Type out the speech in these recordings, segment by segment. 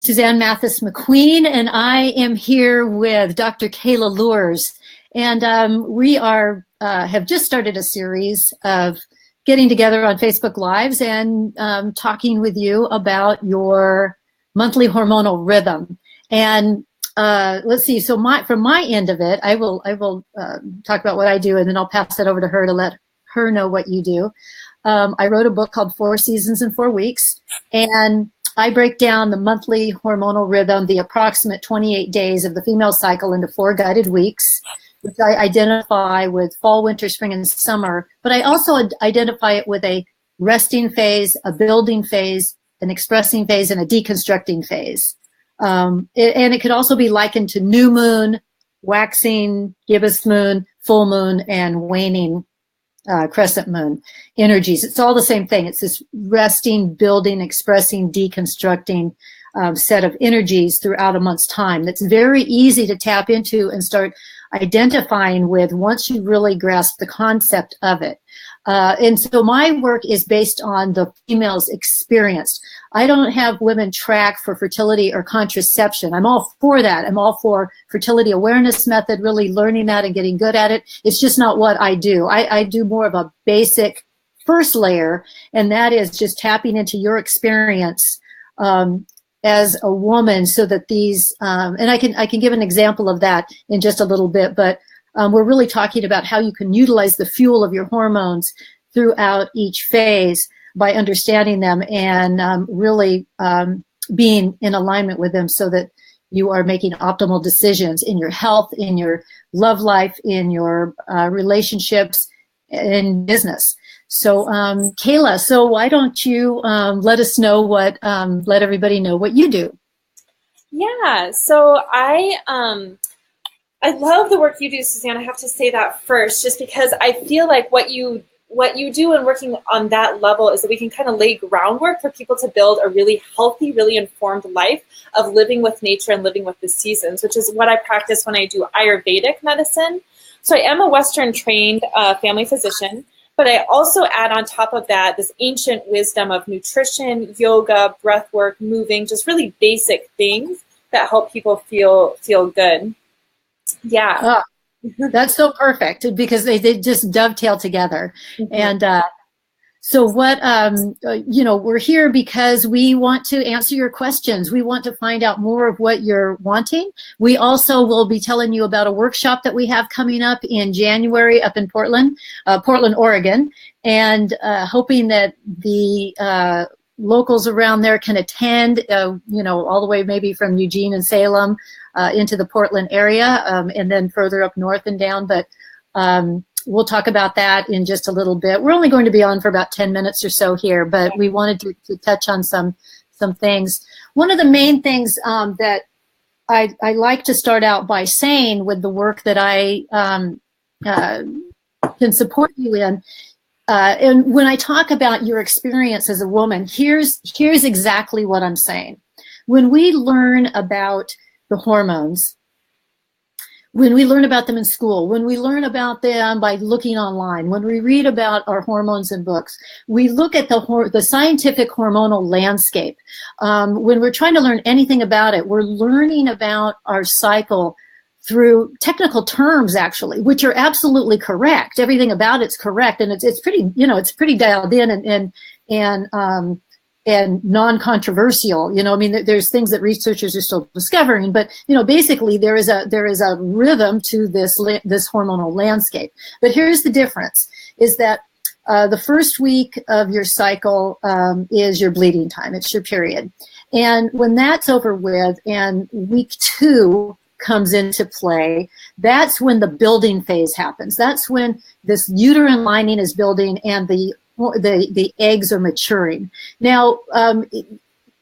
Suzanne Mathis McQueen, and I am here with Dr. Kayla Luhrs. And we have just started a series of getting together on Facebook Lives and talking with you about your monthly hormonal rhythm. And let's see, so from my end of it, I will talk about what I do, and then I'll pass it over to her to let her know what you do. I wrote a book called 4 Seasons in 4 Weeks, and I break down the monthly hormonal rhythm, the approximate 28 days of the female cycle, into 4 guided weeks, which I identify with fall, winter, spring, and summer. But I also identify it with a resting phase, a building phase, an expressing phase, and a deconstructing phase. And it could also be likened to new moon, waxing, gibbous moon, full moon, and waning crescent moon energies. It's all the same thing. It's this resting, building, expressing, deconstructing set of energies throughout a month's time that's very easy to tap into and start identifying with once you really grasp the concept of it. And so my work is based on the female's experience. I don't have women track for fertility or contraception. I'm all for that. I'm all for fertility awareness method, really learning that and getting good at it. It's just not what I do. I do more of a basic first layer, and that is just tapping into your experience as a woman, so that these, and I can give an example of that in just a little bit, but we're really talking about how you can utilize the fuel of your hormones throughout each phase by understanding them and really being in alignment with them, so that you are making optimal decisions in your health, in your love life, in your relationships, in business. So Kayla, so why don't you let us know let everybody know what you do? Yeah, so I love the work you do, Suzanne. I have to say that first, just because I feel like what you do in working on that level is that we can kind of lay groundwork for people to build a really healthy, really informed life of living with nature and living with the seasons, which is what I practice when I do Ayurvedic medicine. So I am a Western trained family physician, but I also add on top of that this ancient wisdom of nutrition, yoga, breath work, moving, just really basic things that help people feel good. Yeah. Oh, that's so perfect, because they just dovetail together. Mm-hmm. And so what, we're here because we want to answer your questions. We want to find out more of what you're wanting. We also will be telling you about a workshop that we have coming up in January up in Portland, Oregon, and hoping that the locals around there can attend, all the way maybe from Eugene and Salem into the Portland area, and then further up north and down. But we'll talk about that in just a little bit. We're only going to be on for about 10 minutes or so here, but we wanted to touch on some things. One of the main things that I like to start out by saying with the work that I can support you in, and when I talk about your experience as a woman, here's exactly what I'm saying. When we learn about the hormones, when we learn about them in school, when we learn about them by looking online, when we read about our hormones in books, we look at the scientific hormonal landscape. When we're trying to learn anything about it, we're learning about our cycle through technical terms, actually, which are absolutely correct. Everything about it's correct, and it's pretty, it's pretty dialed in and non-controversial. There's things that researchers are still discovering, but basically there is a rhythm to this hormonal landscape. But here's the difference: is that the first week of your cycle is your bleeding time. It's your period, and when that's over with, and week 2 comes into play, that's when the building phase happens. That's when this uterine lining is building and the eggs are maturing. Now,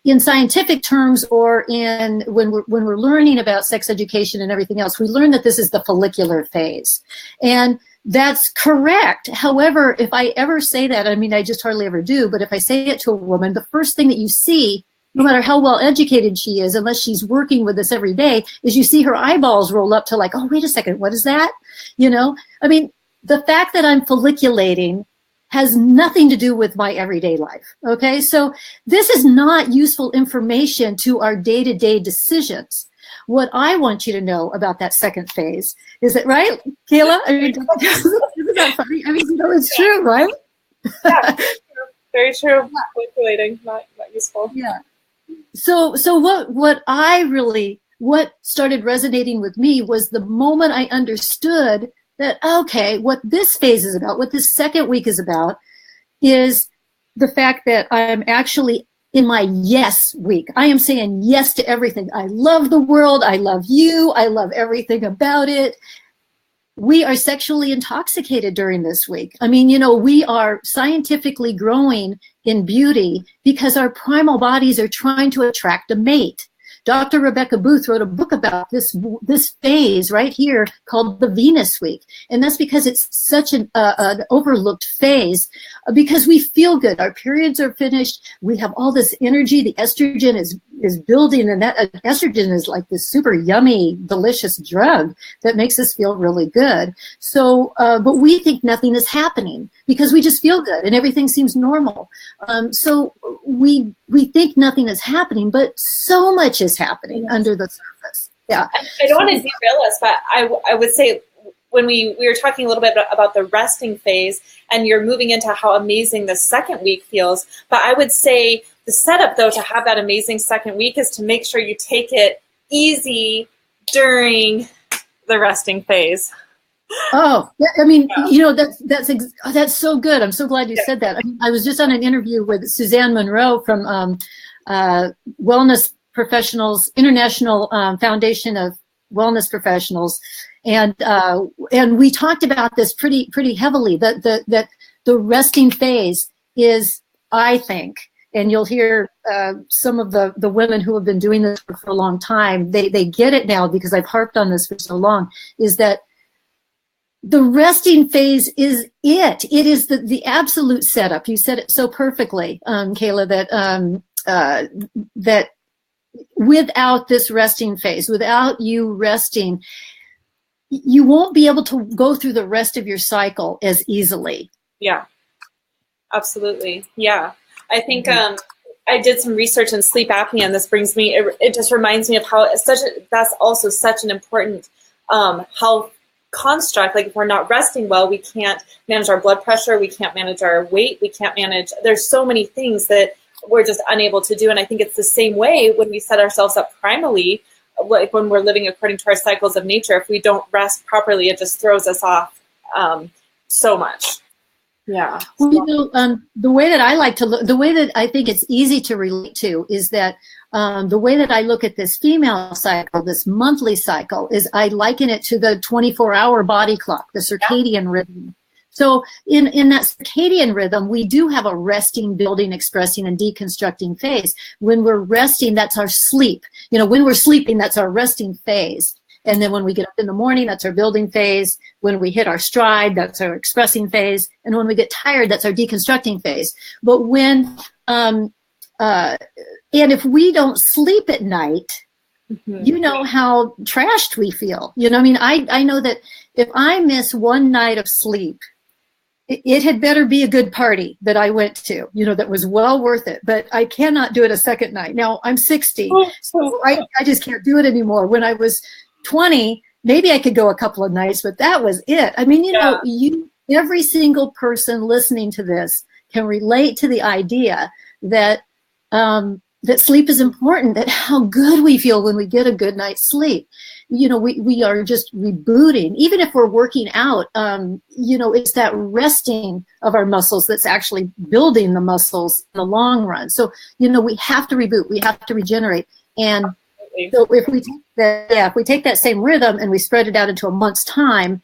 in scientific terms, or when we're learning about sex education and everything else, we learn that this is the follicular phase, and that's correct. However, if I ever say that, I just hardly ever do, but if I say it to a woman, the first thing that you see, no matter how well educated she is, unless she's working with this every day, is you see her eyeballs roll up to oh, wait a second, what is that? The fact that I'm folliculating has nothing to do with my everyday life. Okay, so this is not useful information to our day-to-day decisions. What I want you to know about that second phase is that, right, Kayla? I mean, isn't that funny? I mean, it's true, right? Yeah, very true. Manipulating, not useful. Yeah. So what started resonating with me was the moment I understood that, okay, what this phase is about, what this second week is about, is the fact that I'm actually in my yes week. I am saying yes to everything. I love the world. I love you. I love everything about it. We are sexually intoxicated during this week. I mean, we are scientifically growing in beauty because our primal bodies are trying to attract a mate. Dr. Rebecca Booth wrote a book about this phase right here called the Venus Week. And that's because it's such an overlooked phase, because we feel good. Our periods are finished. We have all this energy. The estrogen is building, and that estrogen is like this super yummy, delicious drug that makes us feel really good. So, but we think nothing is happening because we just feel good and everything seems normal. So we think nothing is happening, but so much is happening under the surface. Yeah. I don't want to derail us, but I would say when we were talking a little bit about the resting phase, and you're moving into how amazing the second week feels, but I would say the setup, though, to have that amazing second week is to make sure you take it easy during the resting phase. Oh, I mean, that's so good. I'm so glad you said that. I was just on an interview with Suzanne Monroe from Wellness Professionals, International Foundation of Wellness Professionals, and we talked about this pretty heavily. That the resting phase is, I think, and you'll hear some of the women who have been doing this for a long time. They get it now because I've harped on this for so long. Is that the resting phase is it. It is the absolute setup. You said it so perfectly, Kayla, that without this resting phase, without you resting, you won't be able to go through the rest of your cycle as easily. Yeah, absolutely. Yeah. I think I did some research in sleep apnea, and this brings me, it just reminds me of how that's also such an important health construct. Like if we're not resting well, we can't manage our blood pressure, we can't manage our weight, we can't manage, there's so many things that we're just unable to do. And I think it's the same way when we set ourselves up primally, like when we're living according to our cycles of nature. If we don't rest properly, it just throws us off so much. Yeah. Well, the way that I like to look, the way that I think it's easy to relate to is that the way that I look at this female cycle, this monthly cycle, is I liken it to the 24-hour body clock, the circadian rhythm. So in that circadian rhythm, we do have a resting, building, expressing, and deconstructing phase. When we're resting, that's our sleep. When we're sleeping, that's our resting phase. And then when we get up in the morning, that's our building phase. When we hit our stride, that's our expressing phase. And when we get tired, that's our deconstructing phase. But and if we don't sleep at night, you know how trashed we feel. I know that if I miss one night of sleep, it had better be a good party that I went to, that was well worth it. But I cannot do it a second night. Now, I'm 60, so I just can't do it anymore. When I was 20, maybe I could go a couple of nights, but that was it. I mean, every single person listening to this can relate to the idea that that sleep is important, that how good we feel when we get a good night's sleep. We are just rebooting. Even if we're working out, it's that resting of our muscles that's actually building the muscles in the long run. So, we have to reboot. We have to regenerate. And so if we take that same rhythm and we spread it out into a month's time,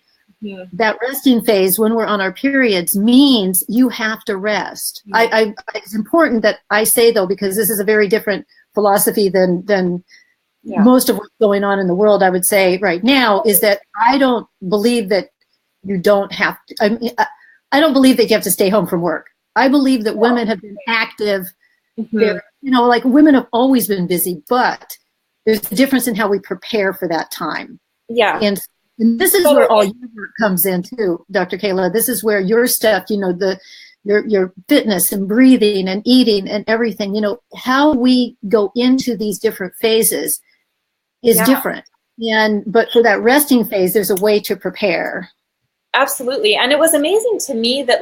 that resting phase when we're on our periods means you have to rest. It's important that I say, though, because this is a very different philosophy than most of what's going on in the world, I would say right now, is that I don't believe that you don't have to. I don't believe that you have to stay home from work. I believe that women have been active. Like women have always been busy, but there's a difference in how we prepare for that time. Yeah. And this is where all your work comes in too, Dr. Kayla. This is where your stuff, the your fitness and breathing and eating and everything, how we go into these different phases is different. But for that resting phase, there's a way to prepare. Absolutely. And it was amazing to me that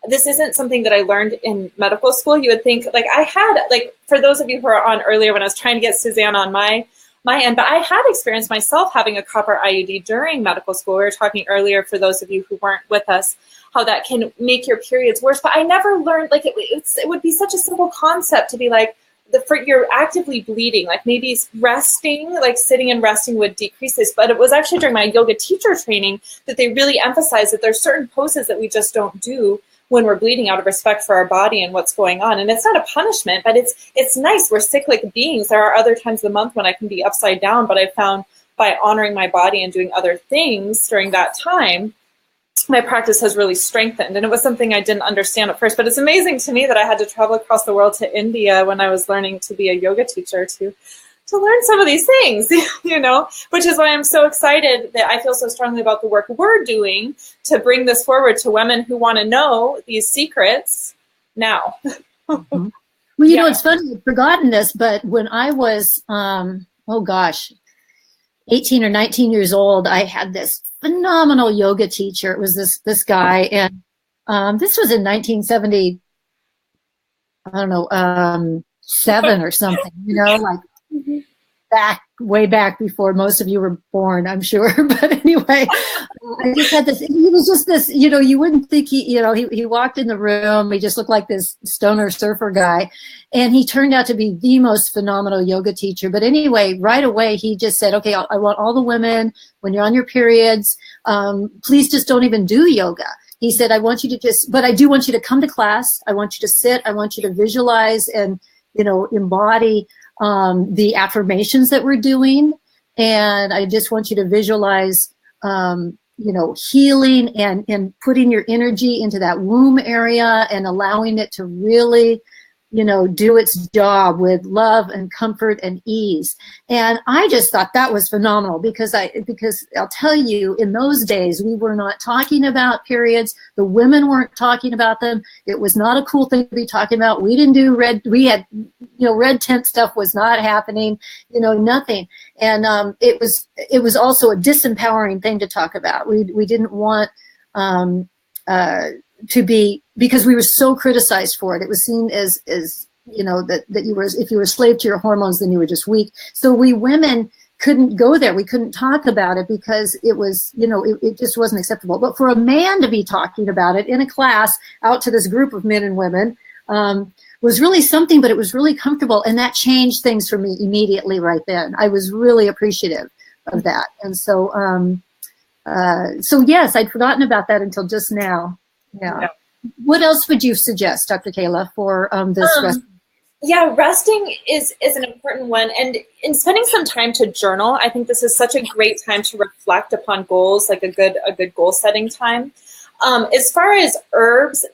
this isn't something that I learned in medical school. You would think I had, for those of you who are on earlier when I was trying to get Suzanne on my end, but I had experienced myself having a copper IUD during medical school. We were talking earlier, for those of you who weren't with us, how that can make your periods worse. But I never learned, it would be such a simple concept to be you're actively bleeding, maybe resting, sitting and resting would decrease this. But it was actually during my yoga teacher training that they really emphasized that there's certain poses that we just don't do when we're bleeding, out of respect for our body and what's going on. And it's not a punishment, but it's nice. We're cyclic beings. There are other times of the month when I can be upside down, but I found by honoring my body and doing other things during that time, my practice has really strengthened. And it was something I didn't understand at first, but it's amazing to me that I had to travel across the world to India when I was learning to be a yoga teacher to learn some of these things, which is why I'm so excited that I feel so strongly about the work we're doing to bring this forward to women who want to know these secrets now. Mm-hmm. Well, it's funny, I've forgotten this, but when I was, 18 or 19 years old, I had this phenomenal yoga teacher. It was this guy, and this was in 1970, I don't know, 7 or something, way back before most of you were born, I'm sure. But anyway, I just had this, he was just this, you wouldn't think he walked in the room, he just looked like this stoner surfer guy. And he turned out to be the most phenomenal yoga teacher. But anyway, right away, he just said, okay, I want all the women, when you're on your periods, please just don't even do yoga. He said, I want you to but I do want you to come to class. I want you to sit. I want you to visualize and, embody the affirmations that we're doing. And I just want you to visualize, healing and putting your energy into that womb area and allowing it to really, do its job with love and comfort and ease. And I just thought that was phenomenal because I'll tell you, in those days, we were not talking about periods. The women weren't talking about them. It was not a cool thing to be talking about. We didn't do red tent stuff was not happening, nothing. And it was also a disempowering thing to talk about. We didn't want to be, because we were so criticized for it. It was seen as that you were, if you were a slave to your hormones, then you were just weak. So we women couldn't go there. We couldn't talk about it because it was, it just wasn't acceptable. But for a man to be talking about it in a class out to this group of men and women was really something, but it was really comfortable. And that changed things for me immediately right then. I was really appreciative of that. And so, yes, I'd forgotten about that until just now. Yeah. What else would you suggest, Dr. Kayla, for this rest? Yeah, resting is an important one. And in spending some time to journal, I think this is such a great time to reflect upon goals, like a good goal setting time. As far as herbs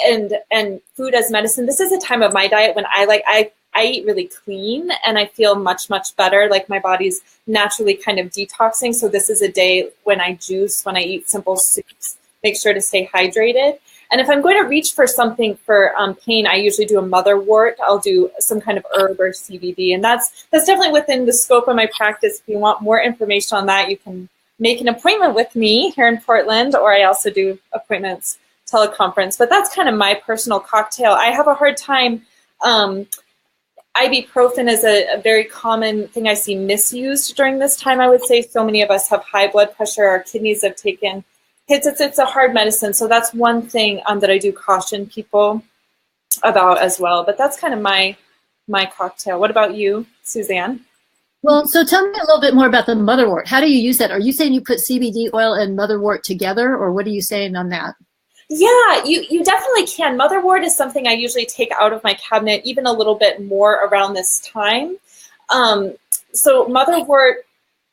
and food as medicine, this is a time of my diet when I eat really clean and I feel much, much better. Like my body's naturally kind of detoxing. So this is a day when I juice, when I eat simple soups, make sure to stay hydrated. And if I'm going to reach for something for pain, I usually do a motherwort. I'll do some kind of herb or CBD. And that's definitely within the scope of my practice. If you want more information on that, you can make an appointment with me here in Portland, or I also do appointments teleconference. But that's kind of my personal cocktail. I have a hard time. Ibuprofen is a very common thing I see misused during this time. I would say so many of us have high blood pressure. Our kidneys have taken hits. It's a hard medicine. So that's one thing that I do caution people about as well. But that's kind of my cocktail. What about you, Suzanne? Well, so tell me a little bit more about the motherwort. How do you use that? Are you saying you put CBD oil and motherwort together, or what are you saying on that? Yeah, you definitely can. Motherwort is something I usually take out of my cabinet even a little bit more around this time. So motherwort,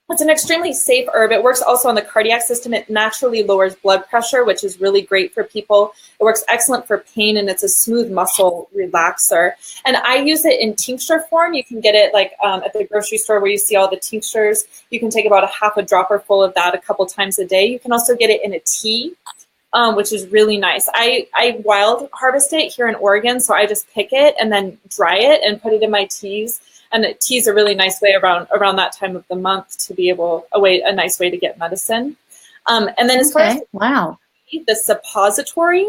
it's an extremely safe herb. It works also on the cardiac system. It naturally lowers blood pressure, which is really great for people. It works excellent for pain, and it's a smooth muscle relaxer. And I use it in tincture form. You can get it at the grocery store where you see all the tinctures. You can take about a half a dropper full of that a couple times a day. You can also get it in a tea. which is really nice. I wild harvest it here in Oregon, so I just pick it and then dry it and put it in my teas. And tea's a really nice way around that time of the month to be a nice way to get medicine. And then as far as the suppository,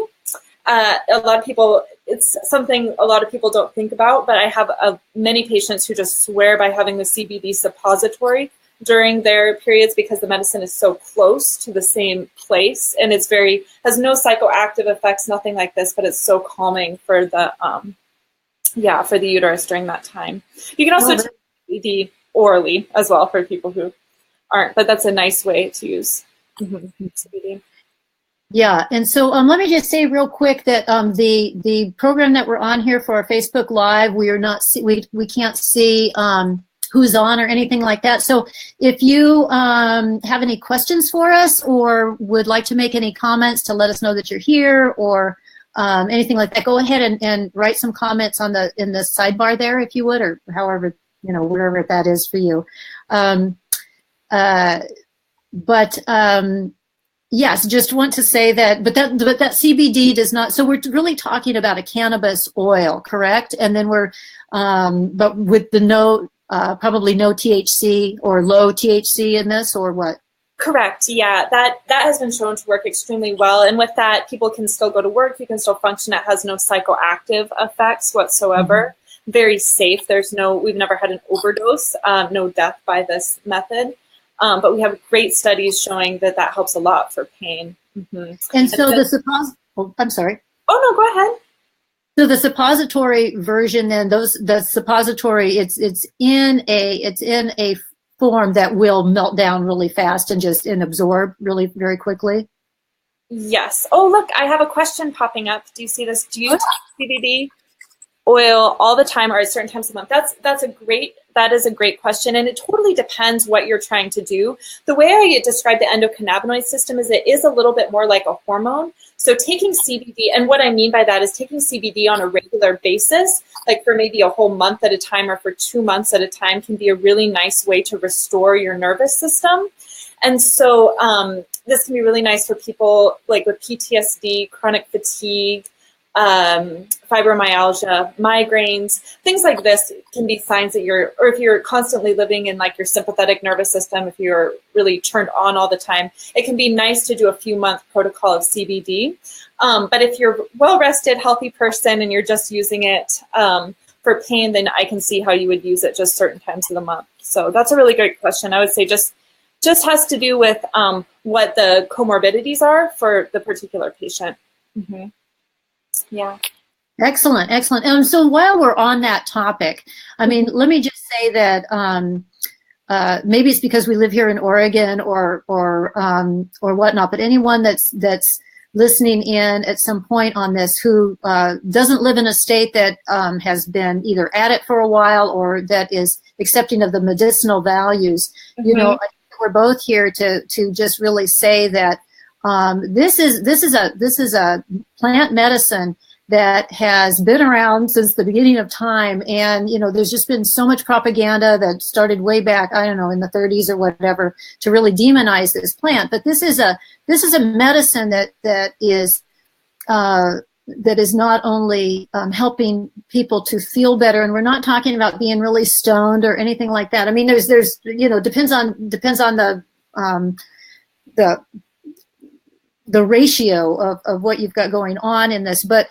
a lot of people, it's something a lot of people don't think about, but I have many patients who just swear by having the CBD suppository during their periods because the medicine is so close to the same place, and it's has no psychoactive effects, nothing like this, but it's so calming for the for the uterus during that time. You can also take CBD orally as well for people who aren't, but that's a nice way to use CBD. Yeah, and so let me just say real quick that the program that we're on here for our Facebook Live, we can't see who's on or anything like that. So if you have any questions for us or would like to make any comments to let us know that you're here or anything like that, go ahead and write some comments in the sidebar there, if you would, or however, wherever that is for you. Yes, just want to say that, but that CBD does not. So we're really talking about a cannabis oil, correct? And then but with the probably no THC or low THC in this, or what? Correct. Yeah, that has been shown to work extremely well. And with that, people can still go to work. You can still function. It has no psychoactive effects whatsoever. Very safe. We've never had an overdose. No death by this method. But we have great studies showing that helps a lot for pain. And so I'm sorry. Oh no, go ahead. So the suppository version, then the suppository, it's in a form that will melt down really fast and absorb really very quickly. Yes. Oh look, I have a question popping up. Do you see this? Do you take CBD oil all the time or at certain times of the month? That is a great question, and it totally depends what you're trying to do. The way I describe the endocannabinoid system is it is a little bit more like a hormone. So taking CBD, and what I mean by that is taking CBD on a regular basis, like for maybe a whole month at a time or for 2 months at a time, can be a really nice way to restore your nervous system. And so this can be really nice for people like with PTSD, chronic fatigue, fibromyalgia, migraines, things like this can be signs that if you're constantly living in like your sympathetic nervous system, if you're really turned on all the time, it can be nice to do a few-month protocol of CBD. But if you're well-rested, healthy person and you're just using it for pain, then I can see how you would use it just certain times of the month. So that's a really great question. I would say just has to do with what the comorbidities are for the particular patient. Yeah. Excellent. And so while we're on that topic, I mean, let me just say that maybe it's because we live here in Oregon or whatnot, but anyone that's listening in at some point on this who doesn't live in a state that has been either at it for a while or that is accepting of the medicinal values, I think we're both here to just really say that this is a plant medicine that has been around since the beginning of time, and there's just been so much propaganda that started way back, I don't know, in the 30s or whatever, to really demonize this plant. But this is a medicine that is not only helping people to feel better, and we're not talking about being really stoned or anything like that. I mean, there's depends on the ratio of what you've got going on in this, but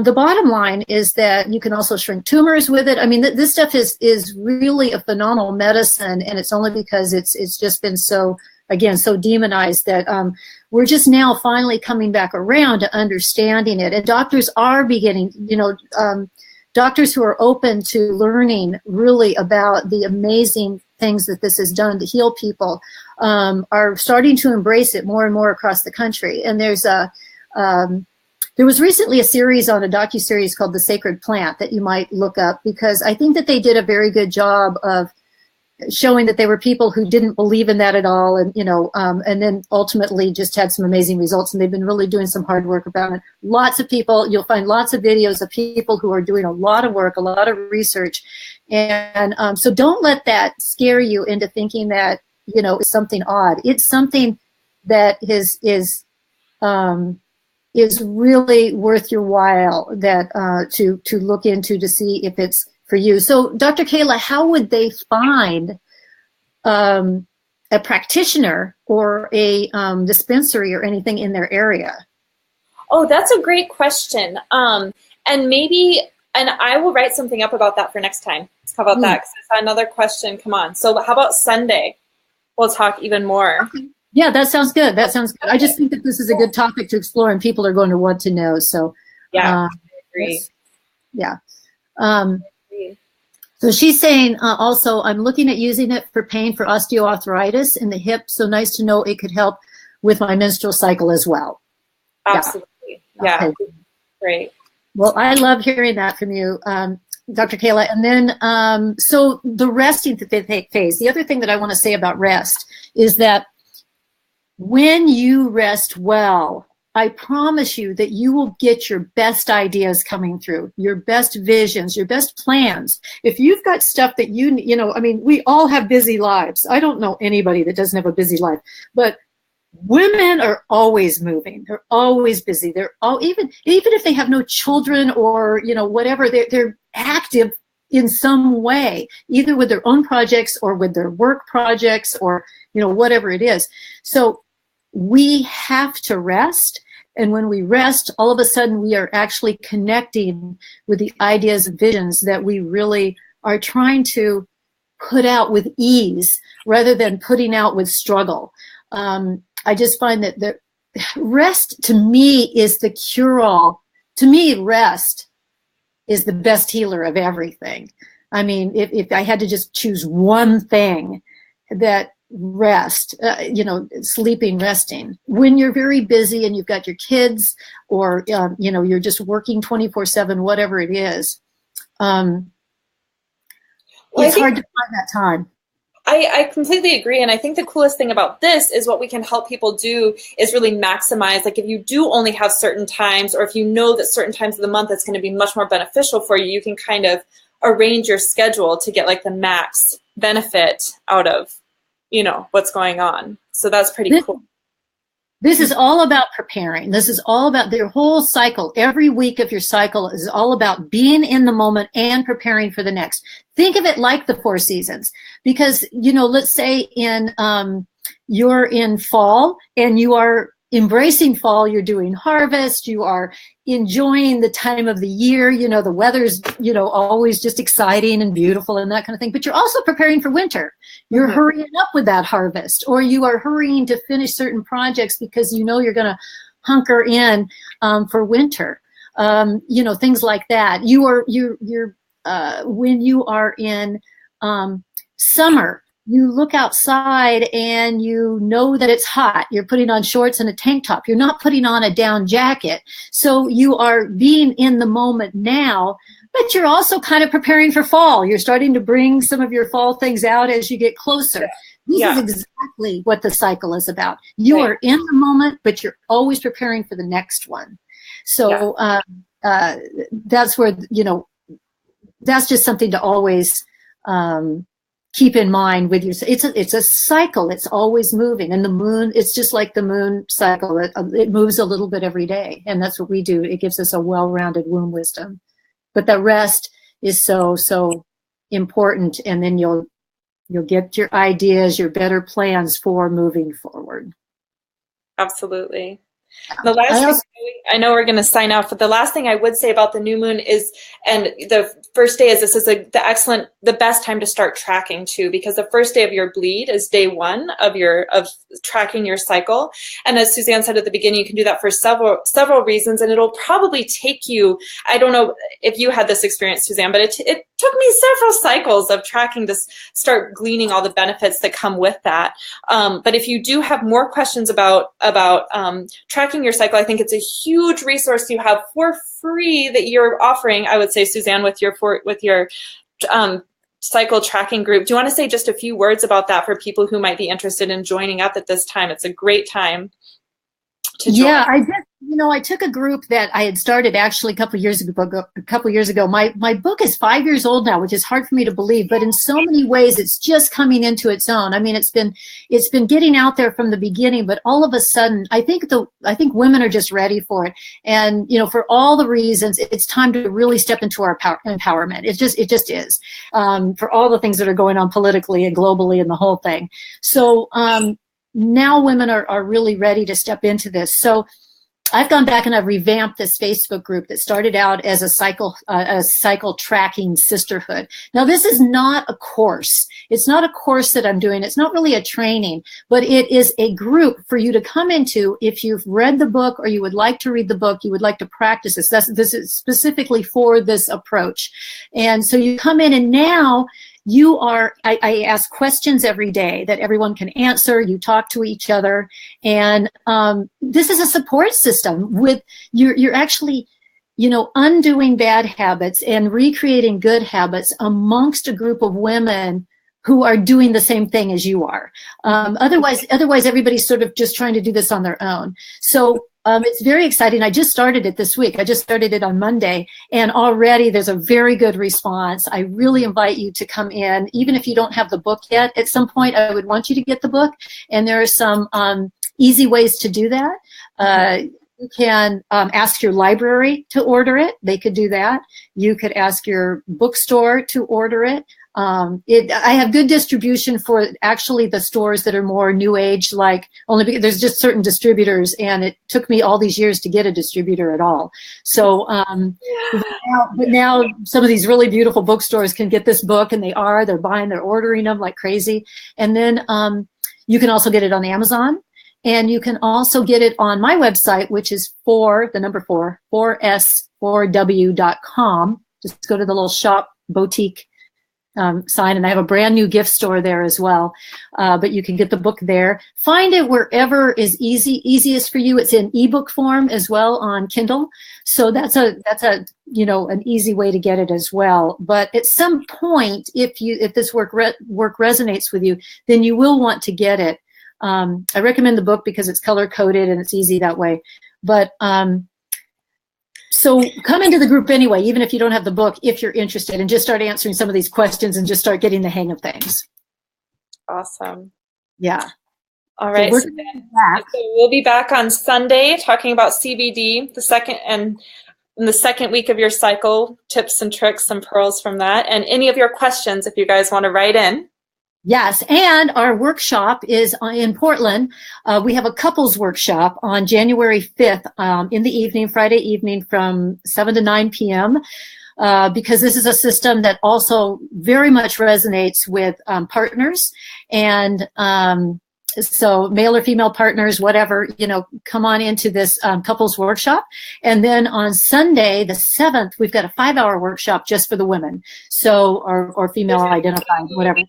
the bottom line is that you can also shrink tumors with it. I mean, this stuff is really a phenomenal medicine, and it's only because it's just been so demonized that we're just now finally coming back around to understanding it. And doctors are beginning, doctors who are open to learning really about the amazing things that this has done to heal people are starting to embrace it more and more across the country. And there was recently a series on a docuseries called The Sacred Plant that you might look up, because I think that they did a very good job of showing that they were people who didn't believe in that at all, and and then ultimately just had some amazing results, and they've been really doing some hard work about it. Lots of people, you'll find lots of videos of people who are doing a lot of work, a lot of research, and so don't let that scare you into thinking that it's something odd. It's something that is is really worth your while that to look into to see if it's for you. So Dr. Kayla, how would they find a practitioner or a dispensary or anything in their area? Oh, that's a great question. And I will write something up about that for next time. How about that? 'Cause I saw another question. Come on. So how about Sunday? We'll talk even more. Okay. Yeah, that sounds good. That sounds good. I just think that this is a good topic to explore, and people are going to want to know. So yeah, I agree. Yeah. So she's saying also, I'm looking at using it for pain for osteoarthritis in the hip. So nice to know it could help with my menstrual cycle as well. Absolutely. Yeah. Okay. Great. Well, I love hearing that from you, Dr. Kayla. And then, so the resting phase, the other thing that I want to say about rest is that when you rest well, I promise you that you will get your best ideas coming through, your best visions, your best plans. If you've got stuff that you know, I mean, we all have busy lives. I don't know anybody that doesn't have a busy life, but women are always moving. They're always busy. They're all, even if they have no children or, you know, whatever, they're active in some way, either with their own projects or with their work projects or, you know, whatever it is. So we have to rest. And when we rest, all of a sudden we are actually connecting with the ideas and visions that we really are trying to put out with ease rather than putting out with struggle. I just find that the rest to me is the cure-all. To me, rest is the best healer of everything. I mean, if I had to just choose one thing, that rest, you know, sleeping, resting. When you're very busy and you've got your kids or, you know, you're just working 24/7, whatever it is, it's hard to find that time. I completely agree. And I think the coolest thing about this is what we can help people do is really maximize. Like if you do only have certain times, or if you know that certain times of the month it's going to be much more beneficial for you, you can kind of arrange your schedule to get like the max benefit out of, you know, what's going on. So that's pretty cool. This is all about preparing. This is all about their whole cycle. Every week of your cycle is all about being in the moment and preparing for the next. Think of it like the 4 seasons, because, you know, let's say you're in fall and you are embracing fall, you're doing harvest, you are enjoying the time of the year, you know, the weather's, you know, always just exciting and beautiful and that kind of thing, but you're also preparing for winter. You're hurrying up with that harvest, or you are hurrying to finish certain projects because you know you're going to hunker in for winter. You know, things like that. When you are in summer, you look outside and you know that it's hot. You're putting on shorts and a tank top. You're not putting on a down jacket. So you are being in the moment now, but you're also kind of preparing for fall. You're starting to bring some of your fall things out as you get closer. This is exactly what the cycle is about. You are in the moment, but you're always preparing for the next one. So that's where, you know, that's just something to always keep in mind with your. It's a cycle. It's always moving, and the moon. It's just like the moon cycle. It moves a little bit every day, and that's what we do. It gives us a well-rounded womb wisdom. But the rest is so important, and then you'll get your ideas, your better plans for moving forward. Absolutely. The last thing, I know we're going to sign off, but the last thing I would say about the new moon is, and the first day is, this is the best time to start tracking too, because the first day of your bleed is day 1 of tracking your cycle. And as Suzanne said at the beginning, you can do that for several reasons, and it'll probably take you, I don't know if you had this experience, Suzanne, but it took me several cycles of tracking to start gleaning all the benefits that come with that. But if you do have more questions about tracking your cycle, I think it's a huge resource you have for free that you're offering, I would say, Suzanne, with your cycle tracking group. Do you want to say just a few words about that for people who might be interested in joining up at this time? It's a great time to join. Yeah, I took a group that I had started actually a couple years ago. My book is 5 years old now, which is hard for me to believe, but in so many ways it's just coming into its own. I mean, it's been getting out there from the beginning, but all of a sudden I think women are just ready for it. And, for all the reasons, it's time to really step into our empowerment. It just is, for all the things that are going on politically and globally and the whole thing. So, now women are really ready to step into this. So I've gone back and I've revamped this Facebook group that started out as a cycle tracking sisterhood. Now, this is not a course. It's not a course that I'm doing. It's not really a training, but it is a group for you to come into if you've read the book or you would like to read the book, you would like to practice this. This is specifically for this approach. And so you come in and now I ask questions every day that everyone can answer. You talk to each other. And this is a support system with you're actually, undoing bad habits and recreating good habits amongst a group of women who are doing the same thing as you are. Otherwise, everybody's sort of just trying to do this on their own. So it's very exciting. I just started it this week. I just started it on Monday, and already there's a very good response. I really invite you to come in, even if you don't have the book yet. At some point, I would want you to get the book, and there are some easy ways to do that. You can ask your library to order it. They could do that. You could ask your bookstore to order it. I have good distribution for actually the stores that are more new age, only because there's just certain distributors, and it took me all these years to get a distributor at all. So, but now some of these really beautiful bookstores can get this book, and they're ordering them like crazy. And then you can also get it on Amazon, and you can also get it on my website, which is 4s4w.com. Just go to the little shop boutique sign, and I have a brand new gift store there as well. But you can get the book there. Find it wherever is easiest for you. It's in ebook form as well on Kindle. So that's an easy way to get it as well. But at some point, if this work resonates with you, then you will want to get it. I recommend the book because it's color coded and it's easy that way. But so come into the group anyway, even if you don't have the book, if you're interested, and just start answering some of these questions and just start getting the hang of things. Awesome. Yeah. All right. So we'll be back on Sunday talking about CBD, in the second week of your cycle, tips and tricks and pearls from that. And any of your questions, if you guys want to write in. Yes, and our workshop is in Portland. We have a couples workshop on January 5th in the evening, Friday evening from 7 to 9 p.m. Because this is a system that also very much resonates with partners. And so male or female partners, whatever, come on into this couples workshop. And then on Sunday, the 7th, we've got a 5-hour workshop just for the women. So, or female identified, whatever.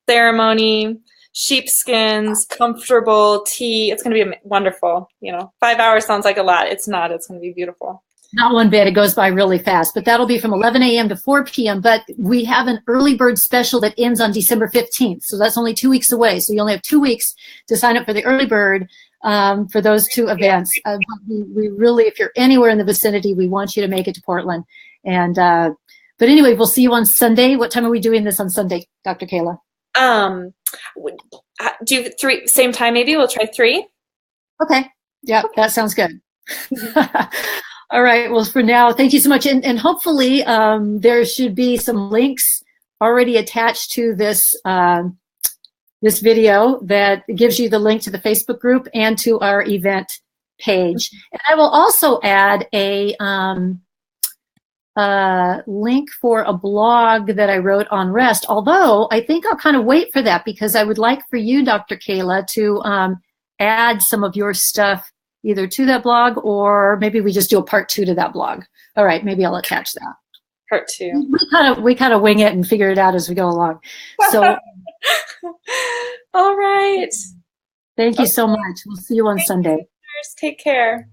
Ceremony, sheepskins, comfortable tea. It's going to be wonderful. 5 hours sounds like a lot. It's not. It's going to be beautiful. Not one bit. It goes by really fast. But that'll be from 11 a.m. to 4 p.m. But we have an early bird special that ends on December 15th. So that's only 2 weeks away. So you only have 2 weeks to sign up for the early bird for those two events. We really, if you're anywhere in the vicinity, we want you to make it to Portland. And but anyway, we'll see you on Sunday. What time are we doing this on Sunday, Dr. Kayla? Do 3 same time maybe? We'll try 3. Okay. Yeah, okay. That sounds good. All right. Well, for now, thank you so much. And hopefully there should be some links already attached to this this video that gives you the link to the Facebook group and to our event page. And I will also add a link for a blog that I wrote on rest, although I think I'll kind of wait for that because I would like for you, Dr. Kayla, to add some of your stuff either to that blog or maybe we just do a part 2 to that blog. All right, maybe I'll attach that. Part 2. We kind of wing it and figure it out as we go along. So, all right. Thank you so much. We'll see you on Sunday. Take care.